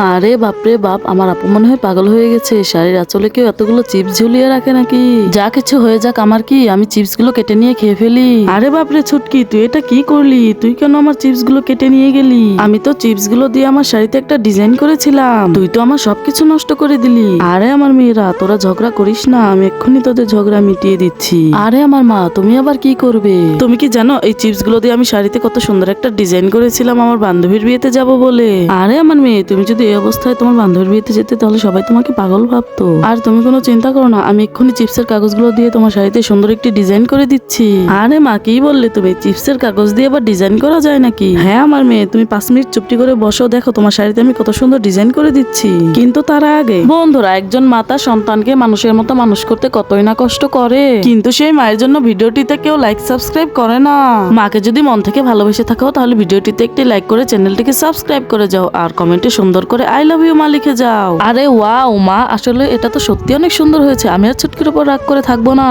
আরে বাপরে বাপ, আমার আপু মনে হয় পাগল হয়ে গেছে। শাড়ির আঁচলে কেউ এতগুলো চিপস ঝুলিয়ে রাখে নাকি? যা কিছু হয়ে যাক, আমার কি, আমি চিপস গুলো কেটে নিয়ে খেয়ে ফেলি। আরে বাপরে ছুটকি, তুই এটা কি করলি? তুই কেন আমার চিপস গুলো কেটে নিয়ে গেলি? আমি তো চিপস গুলো দিয়ে আমার শাড়িতে একটা ডিজাইন করেছিলাম, তুই তো আমার সবকিছু নষ্ট করে দিলি। আরে আমার মেয়েরা, তোরা ঝগড়া করিস না, আমি এক্ষুনি তোদের ঝগড়া মিটিয়ে দিচ্ছি। আরে আমার মা, তুমি আবার কি করবে? তুমি কি জানো এই চিপস গুলো দিয়ে আমি শাড়িতে কত সুন্দর একটা ডিজাইন করেছিলাম আমার বান্ধবীর বিয়েতে যাব বলে। আরে আমার মেয়ে, তুমি যদি এই অবস্থায় তোমার বান্ধবীর বিয়েতে যেতে, তাহলে সবাই তোমাকে পাগল ভাবতো। আর তুমি কোনো চিন্তা করো না, আমি এক্ষুনি চিপসের কাগজগুলো দিয়ে তোমার শাড়িতে সুন্দর একটি ডিজাইন করে দিচ্ছি। আরে মা, কি বললে তুমি? চিপসের কাগজ দিয়ে আবার ডিজাইন করা যায় নাকি? হ্যাঁ আমার মেয়ে, তুমি 5 মিনিট চুপটি করে বসো, দেখো তোমার শাড়িতে আমি কত সুন্দর ডিজাইন করে দিচ্ছি। কিন্তু তার আগে বন্ধুরা, একজন মাতা সন্তানকে মানুষের মতো মানুষ করতে কতই না কষ্ট করে, কিন্তু সেই মায়ের জন্য ভিডিওটিতে কেউ লাইক সাবস্ক্রাইব করে না। মাকে যদি মন থেকে ভালোবেসে থাকো, তাহলে ভিডিওটিতে একটি লাইক করে চ্যানেলটিকে সাবস্ক্রাইব করে যাও, আর কমেন্টে সুন্দর করে আই লাভ ইউ মা লিখে যাও। আরে ওয়াও মা, আসলে এটা তো সত্যি অনেক সুন্দর হয়েছে। আমি আর ছুটকির উপর রাগ করে থাকবো না।